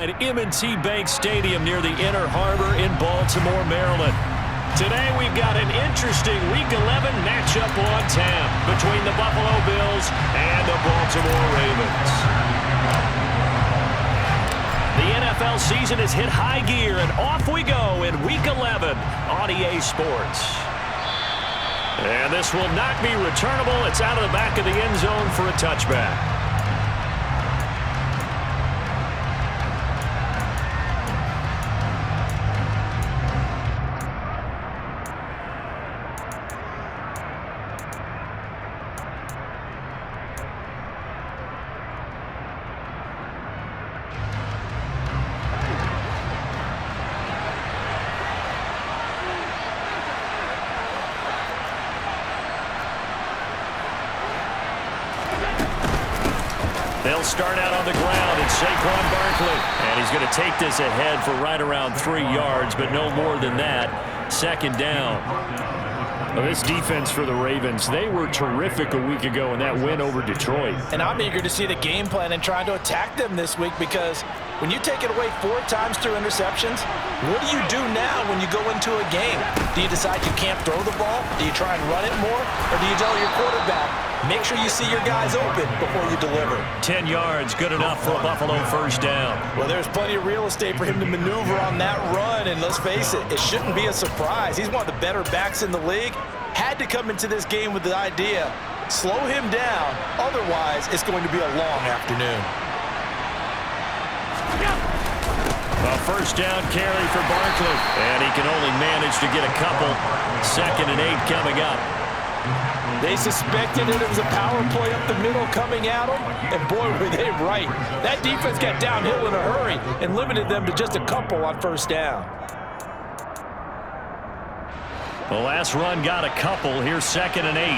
At M&T Bank Stadium near the Inner Harbor in Baltimore, Maryland. Today we've got an interesting Week 11 matchup on tap between the Buffalo Bills and the Baltimore Ravens. The NFL season has hit high gear, and off we go in Week 11 on EA Sports. And this will not be returnable. It's out of the back of the end zone for a touchback. They'll start out on the ground, it's Saquon Barkley. And he's going to take this ahead for right around 3 yards, but no more than that. Second down. Well, this defense for the Ravens, they were terrific a week ago in that win over Detroit. And I'm eager to see the game plan and trying to attack them this week, because when you take it away 4 times through interceptions, what do you do now when you go into a game? Do you decide you can't throw the ball? Do you try and run it more? Or do you tell your quarterback, make sure you see your guys open before you deliver? 10 yards, good enough for a Buffalo first down. Well, there's plenty of real estate for him to maneuver on that run, and let's face it, it shouldn't be a surprise. He's one of the better backs in the league. Had to come into this game with the idea, slow him down, otherwise it's going to be a long afternoon. A first down carry for Barkley, and he can only manage to get a couple. 2nd and 8 coming up. They suspected it was a power play up the middle coming at them, and boy, were they right. That defense got downhill in a hurry and limited them to just a couple on first down. The last run got a couple. Here's 2nd and 8.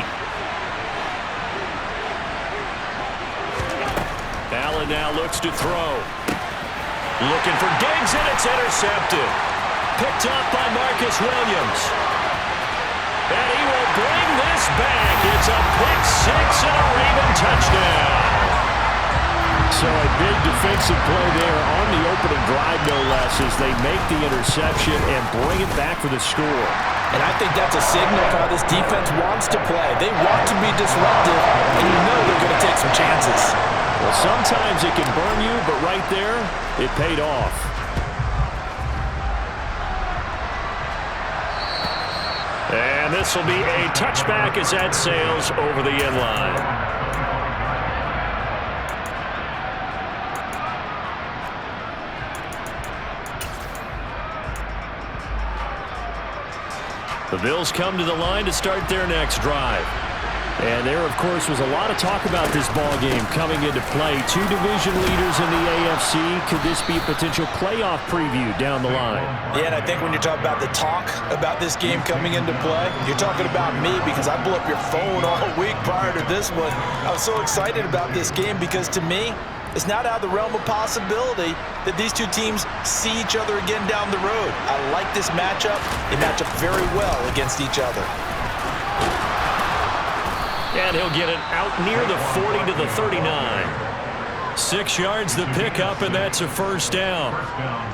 Allen now looks to throw. Looking for Diggs, and it's intercepted. Picked up by Marcus Williams. And he will bring this back. It's a pick six and a Raven touchdown. So a big defensive play there on the opening drive, no less, as they make the interception and bring it back for the score. And I think that's a signal for how this defense wants to play. They want to be disruptive, and you know they're going to take some chances. Well, sometimes it can burn you, but right there, it paid off. And this will be a touchback as that sails over the end line. The Bills come to the line to start their next drive. And there, of course, was a lot of talk about this ball game coming into play. 2 division leaders in the AFC. Could this be a potential playoff preview down the line? Yeah, and I think when you're talking about the talk about this game coming into play, you're talking about me, because I blew up your phone all week prior to this one. I was so excited about this game because, to me, it's not out of the realm of possibility that these two teams see each other again down the road. I like this matchup. They match up very well against each other. And he'll get it out near the 40 to the 39. 6 yards the pickup, and that's a first down.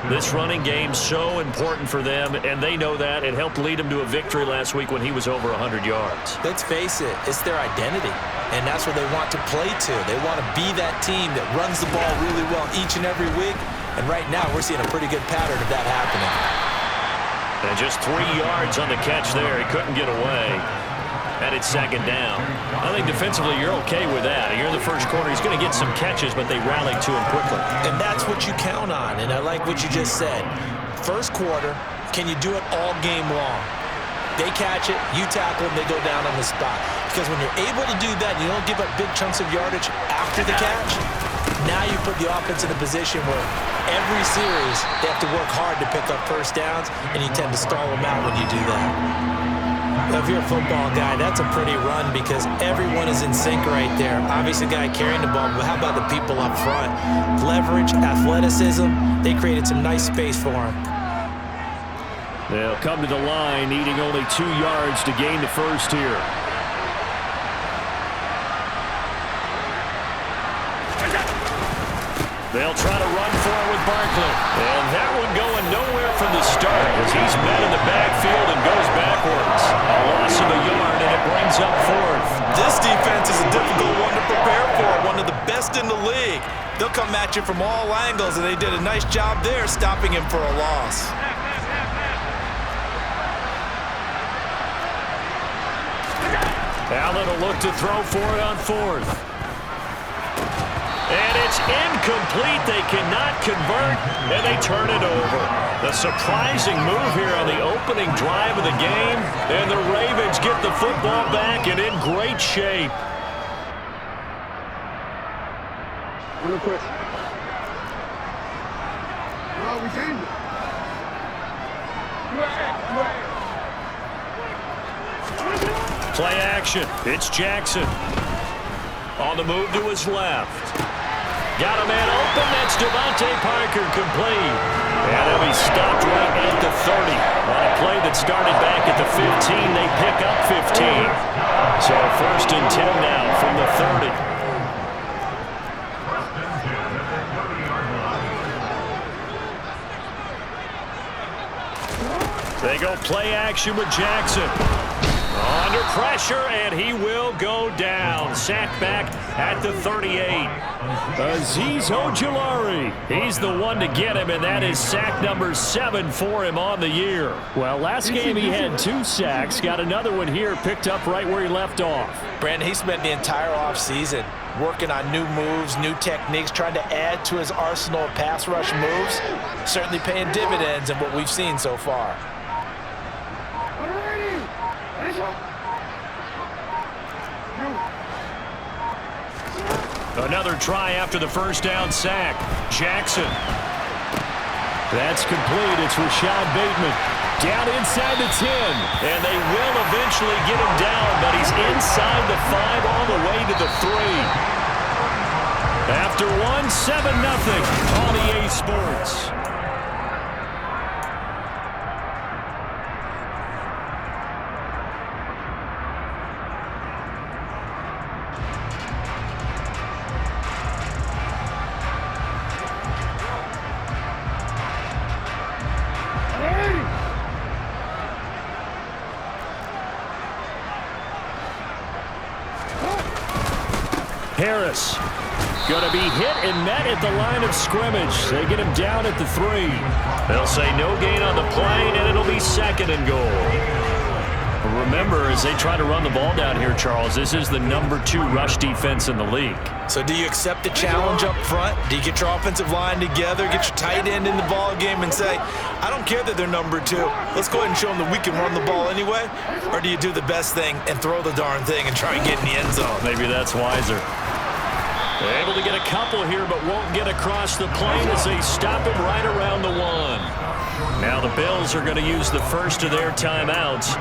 This running game so important for them, and they know that. It helped lead them to a victory last week when he was over 100 yards. Let's face it, it's their identity, and that's what they want to play to. They want to be that team that runs the ball really well each and every week, and right now we're seeing a pretty good pattern of that happening. And just 3 yards on the catch there. He couldn't get away. And it's 2nd down. I think defensively you're okay with that. You're in the first quarter. He's going to get some catches, but they rallied to him quickly. And that's what you count on, and I like what you just said. First quarter, can you do it all game long? They catch it, you tackle them, they go down on the spot. Because when you're able to do that, you don't give up big chunks of yardage after the catch, now you put the offense in a position where every series they have to work hard to pick up first downs, and you tend to stall them out when you do that. If you're a football guy, that's a pretty run because everyone is in sync right there. Obviously, the guy carrying the ball, but how about the people up front? Leverage, athleticism, they created some nice space for him. They'll come to the line, needing only 2 yards to gain the first here. They'll try to run for it with Barkley. And that one going nowhere from the start as he's met in the backfield and goes backwards. A loss of a yard, and it brings up fourth. This defense is a difficult one to prepare for, one of the best in the league. They'll come at you from all angles, and they did a nice job there stopping him for a loss. Allen will look to throw for it on fourth. And it's incomplete. They cannot convert, and they turn it over. The surprising move here on the opening drive of the game, and the Ravens get the football back and in great shape. Real quick. No, we changed it. Play action. It's Jackson. On the move to his left. Got a man open. That's Devontae Parker complete. And he'll be stopped right at the 30. On a play that started back at the 15, they pick up 15. So 1st and 10 now from the 30. They go play action with Jackson. Under pressure, and he will go down. Sacked back at the 38. Azeez Ojulari. He's the one to get him, and that is sack number 7 for him on the year. Well, last game he had 2 sacks. Got another one here picked up right where he left off. Brandon, he spent the entire offseason working on new moves, new techniques, trying to add to his arsenal of pass rush moves. Certainly paying dividends in what we've seen so far. Another try after the first down sack. Jackson. That's complete. It's Rashad Bateman. Down inside the 10. And they will eventually get him down, but he's inside the 5 all the way to the 3. After 1, 7-0 on EA Sports. Harris going to be hit and met at the line of scrimmage. They get him down at the 3. They'll say no gain on the play, and it'll be 2nd and goal. Remember, as they try to run the ball down here, Charles, this is the number 2 rush defense in the league. So do you accept the challenge up front? Do you get your offensive line together, get your tight end in the ball game and say, I don't care that they're number 2. Let's go ahead and show them that we can run the ball anyway? Or do you do the best thing and throw the darn thing and try and get in the end zone? Maybe that's wiser. They're able to get a couple here, but won't get across the plane as they stop him right around the 1. Now the Bills are going to use the first of their timeouts.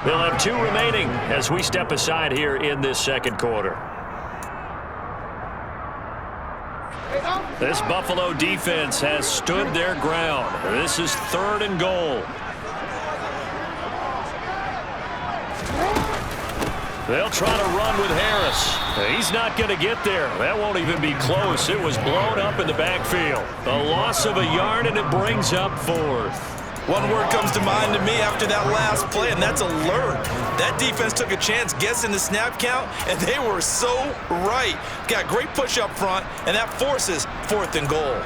They'll have 2 remaining as we step aside here in this 2nd quarter. This Buffalo defense has stood their ground. This is 3rd and goal. They'll try to run with Harris. He's not going to get there. That won't even be close. It was blown up in the backfield. A loss of a yard, and it brings up 4th. One word comes to mind to me after that last play, and that's alert. That defense took a chance guessing the snap count, and they were so right. Got great push up front, and that forces 4th and goal.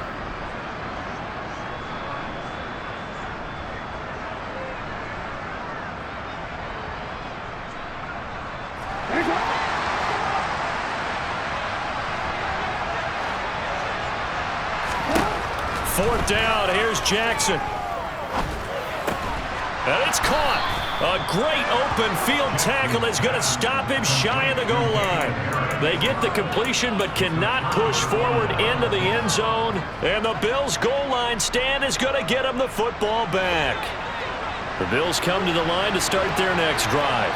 Fourth down, here's Jackson. And it's caught. A great open field tackle is going to stop him shy of the goal line. They get the completion but cannot push forward into the end zone. And the Bills' goal line stand is going to get them the football back. The Bills come to the line to start their next drive.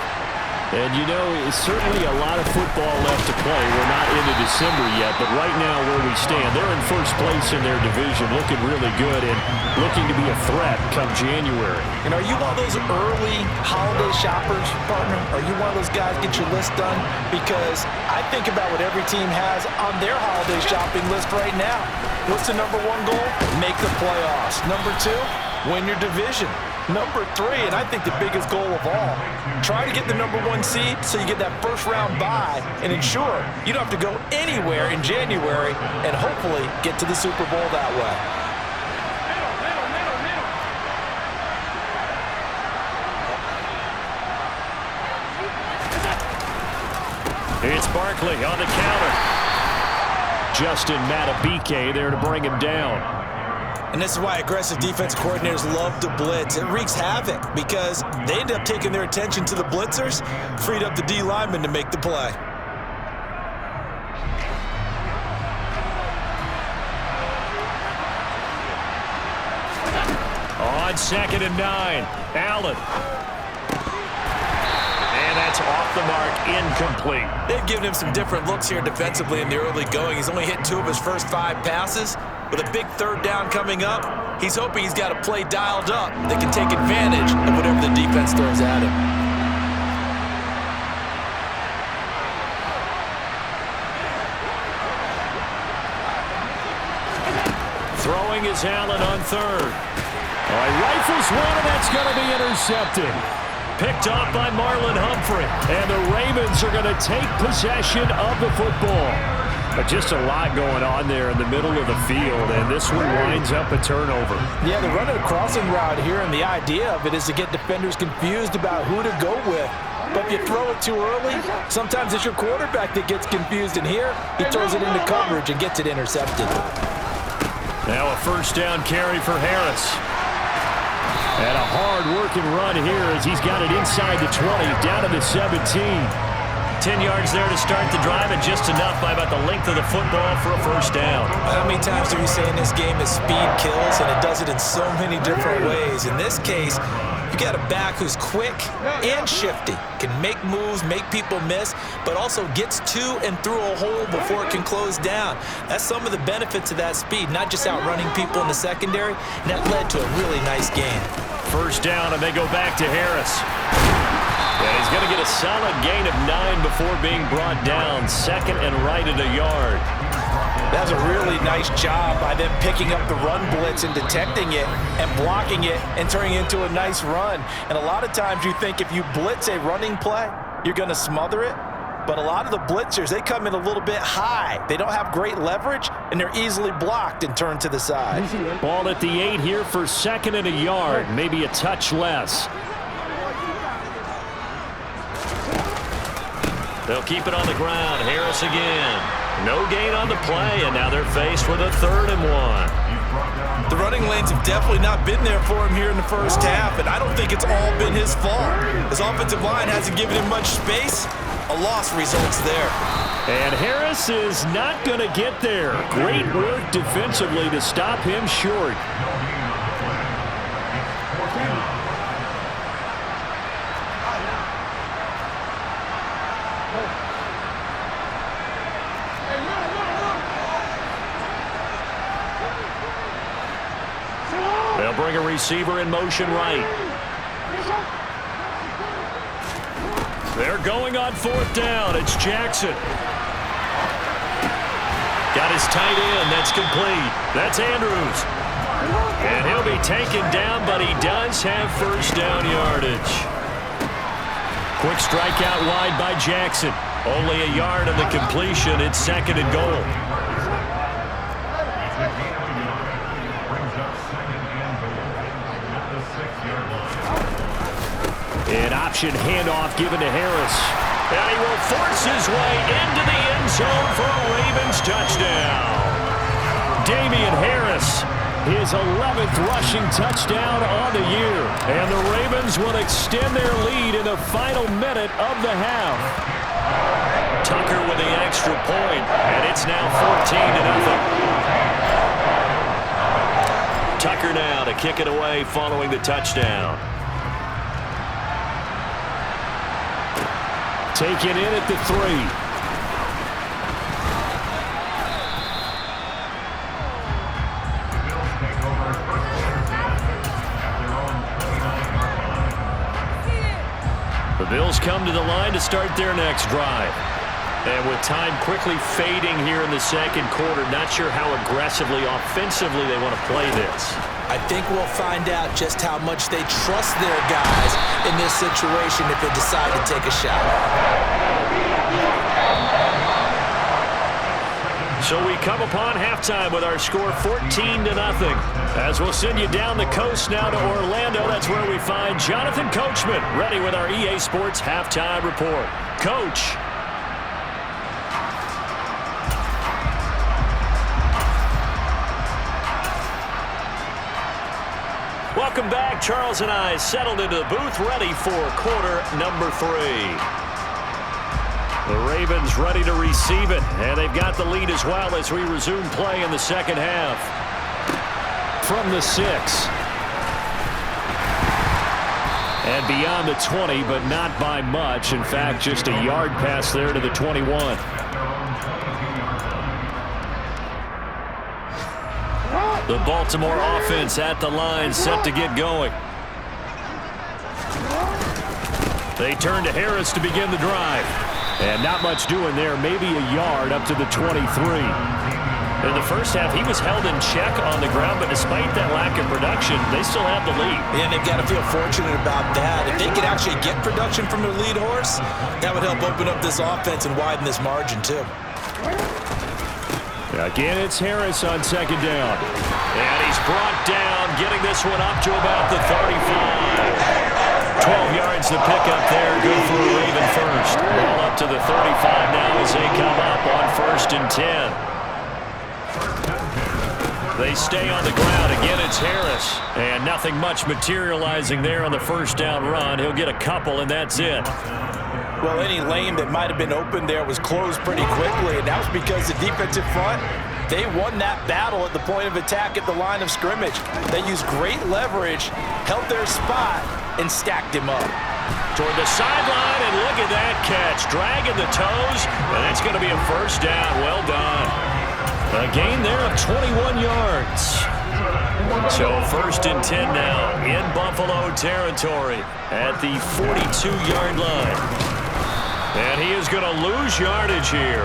And, you know, it's certainly a lot of football left to play. We're not into December yet, but right now where we stand, they're in first place in their division, looking really good and looking to be a threat come January. And are you one of those early holiday shoppers, partner? Are you one of those guys get your list done? Because I think about what every team has on their holiday shopping list right now. What's the number one goal? Make the playoffs. Number two, win your division. Number three, and I think the biggest goal of all, try to get the number one seed so you get that first round bye and ensure you don't have to go anywhere in January and hopefully get to the Super Bowl that way. It's Barkley on the counter. Justin Matabike there to bring him down. And this is why aggressive defensive coordinators love to blitz. It wreaks havoc because they end up taking their attention to the blitzers, freed up the D lineman to make the play. On 2nd and 9, Allen. And that's off the mark, incomplete. They've given him some different looks here defensively in the early going. He's only hit 2 of his first 5 passes. With a big third down coming up, he's hoping he's got a play dialed up that can take advantage of whatever the defense throws at him. Throwing is Allen on 3rd. All right, rifles one, and that's going to be intercepted. Picked off by Marlon Humphrey. And the Ravens are going to take possession of the football. But just a lot going on there in the middle of the field, and this one winds up a turnover. Yeah, they're running a crossing route here, and the idea of it is to get defenders confused about who to go with. But if you throw it too early, sometimes it's your quarterback that gets confused, and here he throws it into coverage and gets it intercepted. Now a first down carry for Harris. And a hard-working run here as he's got it inside the 20, down to the 17. 10 yards there to start the drive, and just enough by about the length of the football for a first down. How many times do we say in this game that speed kills, and it does it in so many different ways? In this case, you got a back who's quick and shifty, can make moves, make people miss, but also gets to and through a hole before it can close down. That's some of the benefits of that speed, not just outrunning people in the secondary, and that led to a really nice game. First down, and they go back to Harris. And he's going to get a solid gain of 9 before being brought down. 2nd and right at a yard. That's a really nice job by them picking up the run blitz and detecting it and blocking it and turning it into a nice run. And a lot of times you think if you blitz a running play, you're going to smother it. But a lot of the blitzers, they come in a little bit high. They don't have great leverage, and they're easily blocked and turned to the side. Ball at the 8 here for 2nd and a yard, maybe a touch less. They'll keep it on the ground. Harris again. No gain on the play, and now they're faced with a 3rd and 1. The running lanes have definitely not been there for him here in the first half, and I don't think it's all been his fault. His offensive line hasn't given him much space. A loss results there. And Harris is not going to get there. Great work defensively to stop him short. They'll bring a receiver in motion right. They're going on 4th down. It's Jackson. Got his tight end. That's complete. That's Andrews. And he'll be taken down, but he does have first down yardage. Quick strike out wide by Jackson. Only a yard on the completion. It's 2nd and goal. An option handoff given to Harris. And he will force his way into the end zone for a Ravens touchdown. Damian Harris, his 11th rushing touchdown on the year. And the Ravens will extend their lead in the final minute of the half. Tucker with the extra point, and it's now 14-0. Tucker now to kick it away following the touchdown. Taken in at the 3. The Bills come to the line to start their next drive. And with time quickly fading here in the second quarter, not sure how aggressively, offensively they want to play this. I think we'll find out just how much they trust their guys in this situation if they decide to take a shot. So we come upon halftime with our score 14-0. As we'll send you down the coast now to Orlando, that's where we find Jonathan Coachman ready with our EA Sports halftime report. Coach. Welcome back. Charles and I settled into the booth ready for quarter number 3. The Ravens ready to receive it, and they've got the lead as well as we resume play in the second half. From the 6. And beyond the 20, but not by much. In fact, just a yard pass there to the 21. The Baltimore offense at the line, set to get going. They turn to Harris to begin the drive. And not much doing there, maybe a yard up to the 23. In the first half, he was held in check on the ground, but despite that lack of production, they still have the lead. And they've got to feel fortunate about that. If they could actually get production from their lead horse, that would help open up this offense and widen this margin, too. Again, it's Harris on second down. And he's brought down, getting this one up to about the 35. 12 yards to pick up there. Good for a Raven first. Ball up to the 35 now as they come up on 1st and 10. They stay on the ground. Again, it's Harris. And nothing much materializing there on the first down run. He'll get a couple, and that's it. Well, any lane that might have been open there was closed pretty quickly, and that was because the defensive front, they won that battle at the point of attack at the line of scrimmage. They used great leverage, held their spot, and stacked him up. Toward the sideline, and look at that catch. Dragging the toes, and that's going to be a first down. Well done. A gain there of 21 yards. So 1st and 10 now in Buffalo territory at the 42-yard line. And he is going to lose yardage here.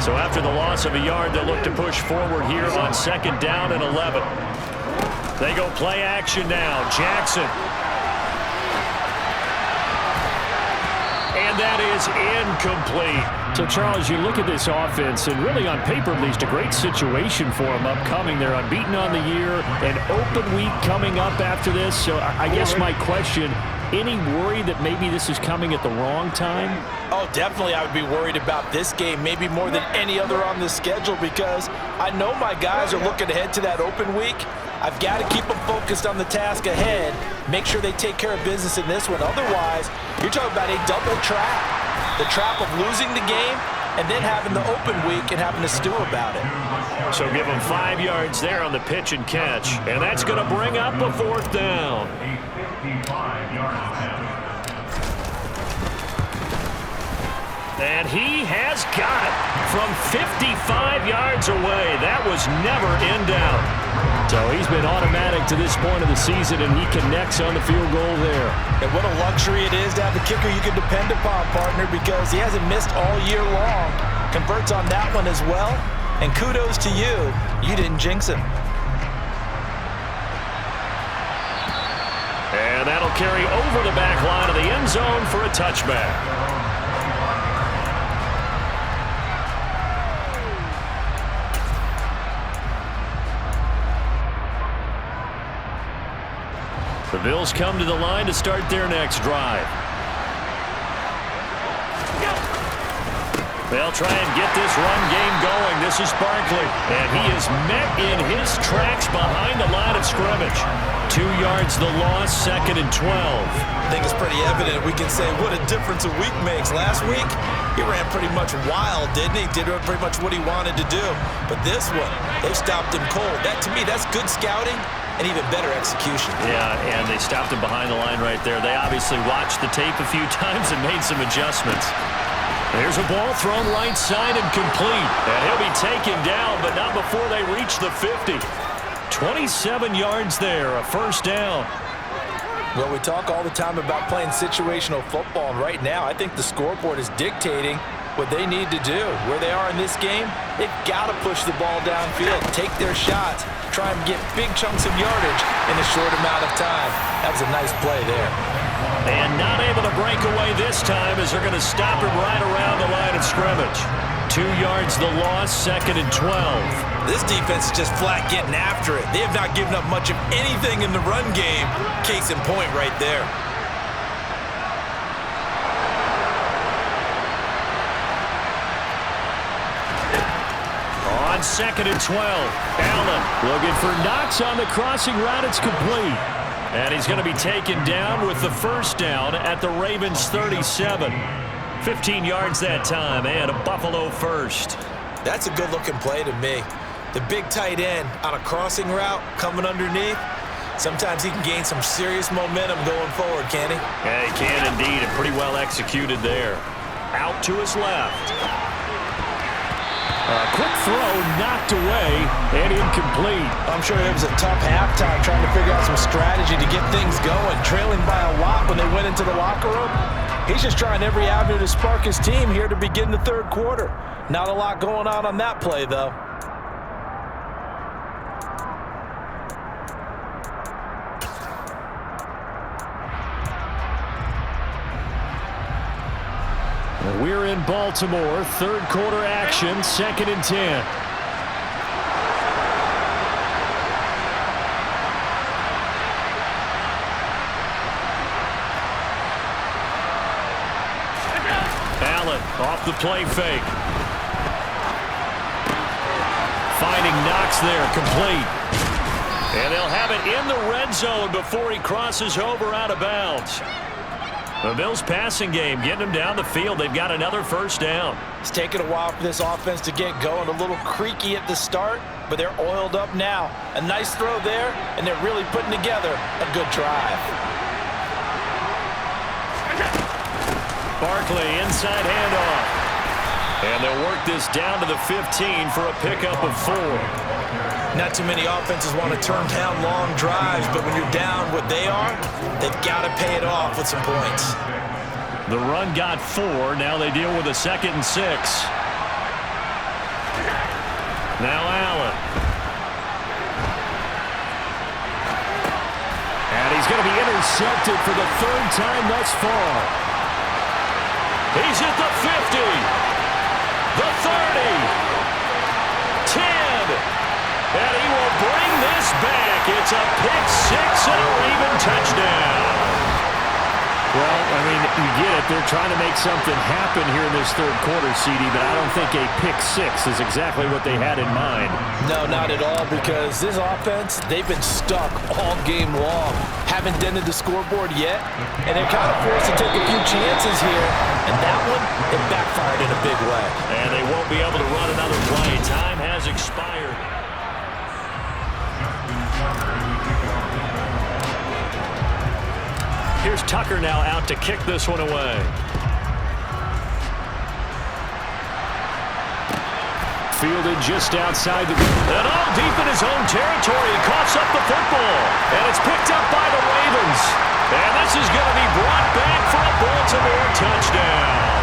So after the loss of a yard, they'll look to push forward here on 2nd down and 11. They go play action now. Jackson. And that is incomplete. So, Charles, you look at this offense, and really on paper, at least, a great situation for them upcoming. They're unbeaten on the year, an open week coming up after this. So I guess my question, any worry that maybe this is coming at the wrong time? Oh, definitely I would be worried about this game, maybe more than any other on the schedule, because I know my guys are looking ahead to that open week. I've got to keep them focused on the task ahead, make sure they take care of business in this one. Otherwise, you're talking about a double trap. The trap of losing the game and then having the open week and having to stew about it. So give them 5 yards there on the pitch and catch, and that's going to bring up a 4th down. And he has got it from 55 yards away. That was never in doubt. So he's been automatic to this point of the season, and he connects on the field goal there. And what a luxury it is to have a kicker you can depend upon, partner, because he hasn't missed all year long. Converts on that one as well. And kudos to you. You didn't jinx him. And that'll carry over the back line of the end zone for a touchback. The Bills come to the line to start their next drive. They'll try and get this run game going. This is Barkley, and he is met in his tracks behind the line of scrimmage. 2 yards the loss, 2nd and 12. I think it's pretty evident. We can say what a difference a week makes. Last week, he ran pretty much wild, didn't he? Did pretty much what he wanted to do. But this one, they stopped him cold. That, to me, that's good scouting and even better execution. Yeah, and they stopped him behind the line right there. They obviously watched the tape a few times and made some adjustments. There's a ball thrown right side and complete. And he'll be taken down, but not before they reach the 50. 27 yards there, a first down. Well, we talk all the time about playing situational football, and right now I think the scoreboard is dictating what they need to do. Where they are in this game, they've got to push the ball downfield, take their shots, try and get big chunks of yardage in a short amount of time. That was a nice play there. And not able to break away this time as they're going to stop him right around the line of scrimmage. 2 yards the loss, 2nd and 12. This defense is just flat getting after it. They have not given up much of anything in the run game. Case in point right there. On 2nd and 12, Allen looking for Knox on the crossing route. It's complete. And he's going to be taken down with the first down at the Ravens' 37. 15 yards that time, and a Buffalo first. That's a good-looking play to me. The big tight end on a crossing route coming underneath. Sometimes he can gain some serious momentum going forward, can he? Yeah, he can indeed, and pretty well executed there. Out to his left. A quick throw knocked away and incomplete. I'm sure it was a tough halftime trying to figure out some strategy to get things going. Trailing by a lot when they went into the locker room. He's just trying every avenue to spark his team here to begin the third quarter. Not a lot going on that play, though. We're in Baltimore, third quarter action, 2nd and 10. Allen off the play fake. Finding Knox there, complete. And they'll have it in the red zone before he crosses over out of bounds. The Bills' passing game getting them down the field. They've got another first down. It's taken a while for this offense to get going. A little creaky at the start, but they're oiled up now. A nice throw there, and they're really putting together a good drive. Barkley, inside handoff. And they'll work this down to the 15 for a pickup of 4. Not too many offenses want to turn down long drives, but when you're down what they are, they've got to pay it off with some points. The run got 4. Now they deal with a 2nd and 6. Now Allen. And he's going to be intercepted for the 3rd time thus far. He's at the 50. The 30. 10. And he will bring this back. It's a pick-6 and a Raven touchdown. Well, I mean, you get it. They're trying to make something happen here in this third quarter, CD, but I don't think a pick-6 is exactly what they had in mind. No, not at all, because this offense, they've been stuck all game long. Haven't dented the scoreboard yet, and they're kind of forced to take a few chances here. And that one, it backfired in a big way. And they won't be able to run another play. Time has expired. Here's Tucker now out to kick this one away. Fielded just outside the... And all deep in his own territory. He coughs up the football. And it's picked up by the Ravens. And this is going to be brought back for a Baltimore touchdown.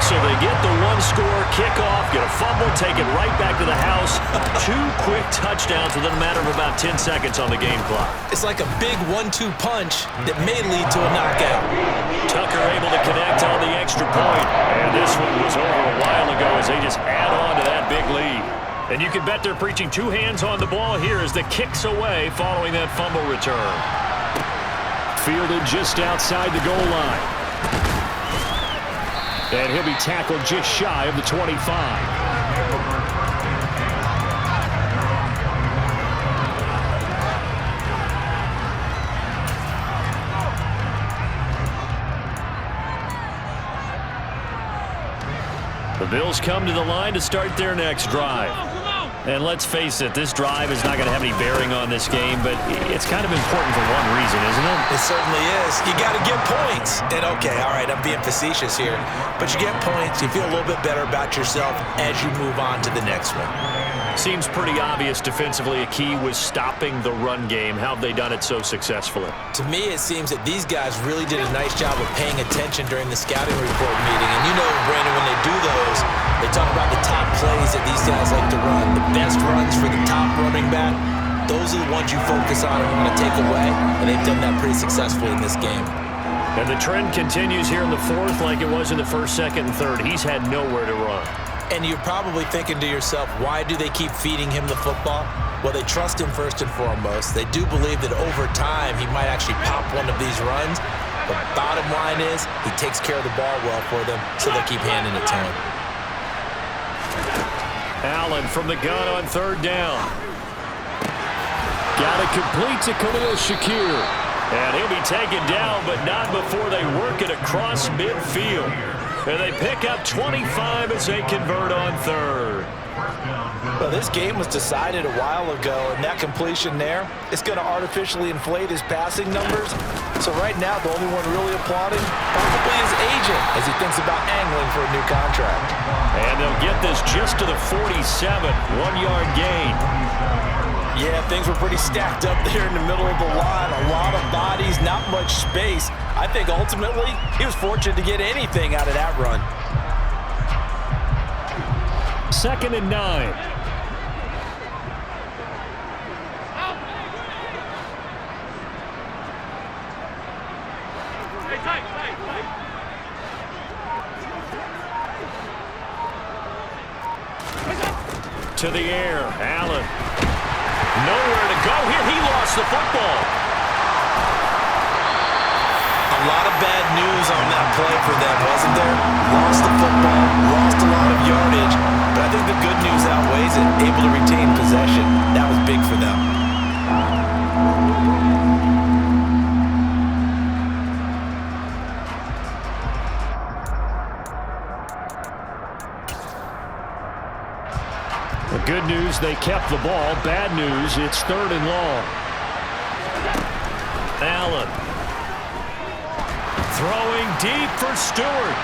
So they get the one-score kickoff, get a fumble, take it right back to the house. 2 quick touchdowns within a matter of about 10 seconds on the game clock. It's like a big 1-2 punch that may lead to a knockout. Tucker able to connect on the extra point. And this one was over a while ago as they just add on to that big lead. And you can bet they're preaching 2 hands on the ball here as the kick's away following that fumble return. Fielded just outside the goal line. And he'll be tackled just shy of the 25. The Bills come to the line to start their next drive. And let's face it, this drive is not going to have any bearing on this game, but it's kind of important for one reason, isn't it? It certainly is. You got to get points. And okay, all right, I'm being facetious here, but you get points, you feel a little bit better about yourself as you move on to the next one. Seems pretty obvious defensively a key was stopping the run game. How have they done it so successfully? To me, it seems that these guys really did a nice job of paying attention during the scouting report meeting. And you know, Brandon, when they do those, they talk about the top plays that these guys like to run, the best runs for the top running back. Those are the ones you focus on and want to take away, and they've done that pretty successfully in this game. And the trend continues here in the fourth like it was in the first, second, and third. He's had nowhere to run. And you're probably thinking to yourself, why do they keep feeding him the football? Well, they trust him first and foremost. They do believe that over time he might actually pop one of these runs. But bottom line is he takes care of the ball well for them, so they'll keep handing it to him. Allen from the gun on third down. Got it complete to Khalil Shakir. And he'll be taken down, but not before they work it across midfield. And they pick up 25 as they convert on third. Well, this game was decided a while ago, and that completion there is going to artificially inflate his passing numbers. So right now, the only one really applauding probably his agent as he thinks about angling for a new contract. And they'll get this just to the 47, 1-yard gain. Yeah, things were pretty stacked up there in the middle of the line. A lot of bodies, not much space. I think ultimately he was fortunate to get anything out of that run. 2nd and 9. To the air, Allen. Nowhere to go here. He lost the football. A lot of bad news on that play for them, wasn't there? Lost the football, lost a lot of yardage, but I think the good news outweighs it. Able to retain possession. That was big for them. The good news, they kept the ball. Bad news, it's 3rd and long. Allen. Throwing deep for Stewart.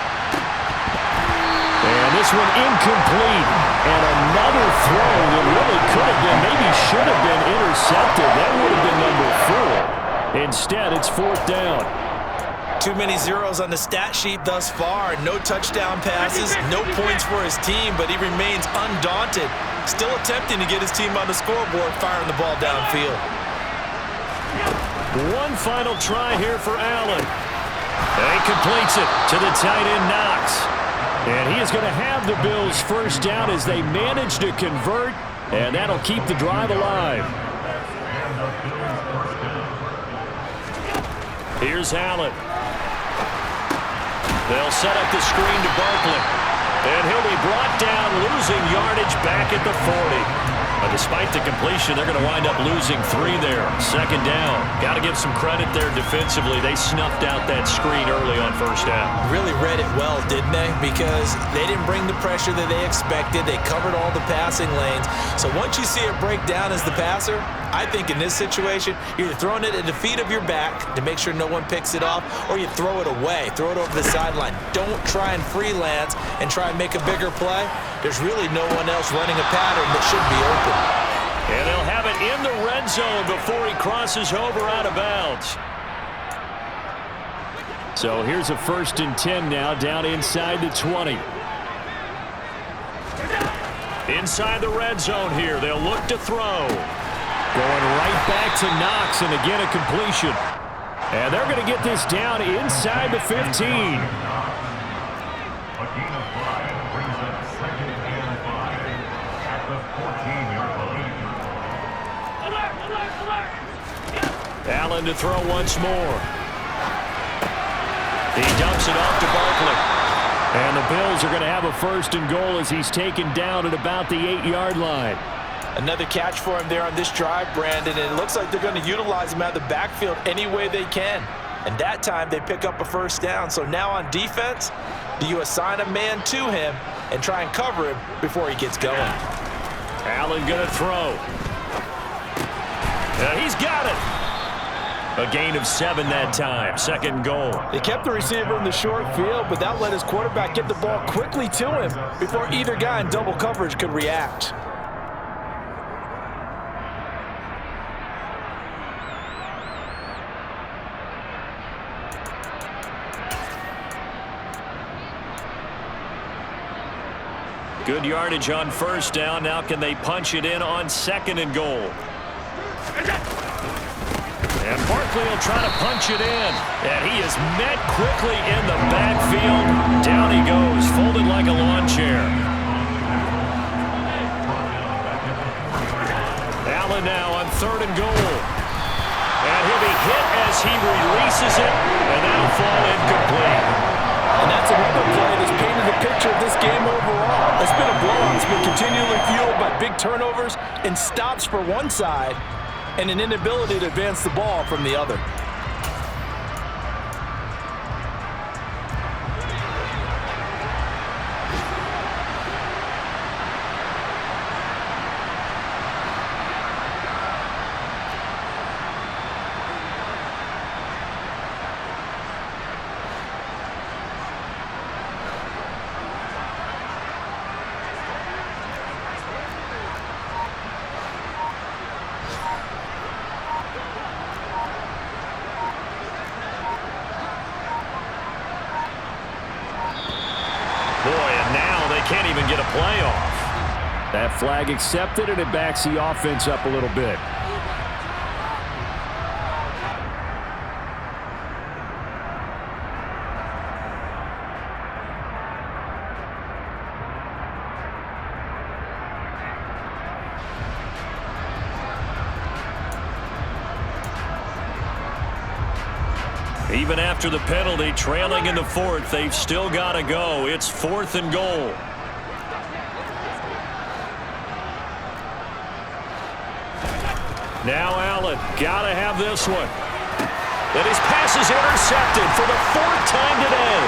And this one incomplete. And another throw that really could have been, maybe should have been intercepted. That would have been number 4. Instead, it's 4th down. Too many zeros on the stat sheet thus far. No touchdown passes, no points for his team, but he remains undaunted. Still attempting to get his team on the scoreboard, firing the ball downfield. One final try here for Allen. And he completes it to the tight end, Knox. And he is going to have the Bills first down as they manage to convert, and that'll keep the drive alive. Here's Allen. They'll set up the screen to Barkley. And he'll be brought down, losing yardage back at the 40. Despite the completion, they're going to wind up losing 3 there. 2nd down. Got to give some credit there defensively. They snuffed out that screen early on 1st down. Really read it well, didn't they? Because they didn't bring the pressure that they expected. They covered all the passing lanes. So once you see it break down as the passer, I think in this situation, you're either throwing it at the feet of your back to make sure no one picks it off, or you throw it away, throw it over the sideline. Don't try and freelance and try and make a bigger play. There's really no one else running a pattern that should be open. And they'll have it in the red zone before he crosses over out of bounds. So here's a 1st and 10 now, down inside the 20. Inside the red zone here, they'll look to throw. Going right back to Knox, and again a completion. And they're going to get this down inside the 15. Allen to throw once more. He dumps it off to Barkley. And the Bills are going to have a 1st and goal as he's taken down at about the 8-yard line. Another catch for him there on this drive, Brandon, and it looks like they're going to utilize him out of the backfield any way they can. And that time they pick up a 1st down. So now on defense, do you assign a man to him and try and cover him before he gets going? Allen going to throw. He's got it. A gain of 7 that time. 2nd and goal. They kept the receiver in the short field, but that let his quarterback get the ball quickly to him before either guy in double coverage could react. Good yardage on 1st down. Now can they punch it in on 2nd and goal? And Barkley will try to punch it in. And he is met quickly in the backfield. Down he goes, folded like a lawn chair. Allen now on 3rd and goal. And he'll be hit as he releases it. And that'll fall incomplete. And that's another play that's painted the picture of this game overall. It's been a blowout. It's been continually fueled by big turnovers and stops for one side and an inability to advance the ball from the other. Can't even get a play off. That flag accepted, and it backs the offense up a little bit. Even after the penalty, trailing in the 4th, they've still got to go. It's 4th and goal. Now Allen, gotta have this one. And his pass is intercepted for the 4th time today.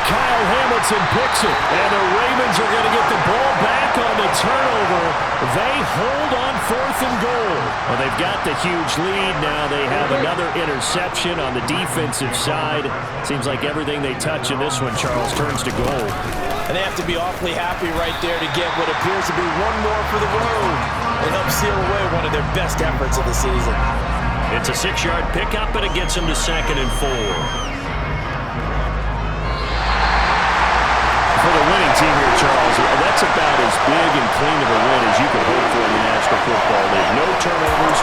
Kyle Hamilton picks it, and the Ravens are going to get the ball back on the turnover. They hold on 4th and goal. Well, they've got the huge lead. Now they have another interception on the defensive side. Seems like everything they touch in this one, Charles, turns to goal. And they have to be awfully happy right there to get what appears to be one more for the road and help seal away one of their best efforts of the season. It's a 6-yard pickup, and it gets them to 2nd and 4. For the winning team here, Charles, that's about as big and clean of a win as you could hope for in the National Football League. No turnovers.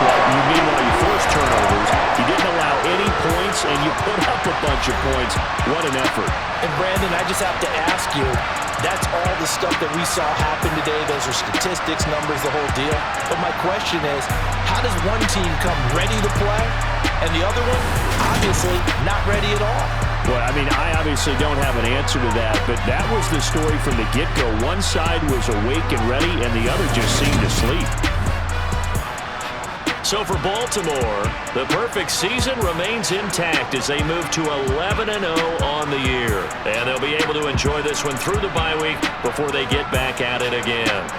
Meanwhile, you forced turnovers. You didn't allow any points, and you put up a bunch of points. What an effort. And, Brandon, I just have to ask you, that's all the stuff that we saw happen today. Those are statistics, numbers, the whole deal. But my question is, how does one team come ready to play, and the other one, obviously, not ready at all? Well, I mean, I obviously don't have an answer to that, but that was the story from the get-go. One side was awake and ready, and the other just seemed to sleep. So for Baltimore, the perfect season remains intact as they move to 11-0 on the year. And they'll be able to enjoy this one through the bye week before they get back at it again.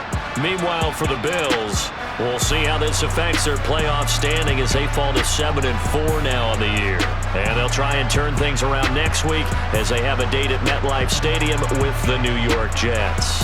Meanwhile, for the Bills, we'll see how this affects their playoff standing as they fall to 7-4 now on the year. And they'll try and turn things around next week as they have a date at MetLife Stadium with the New York Jets.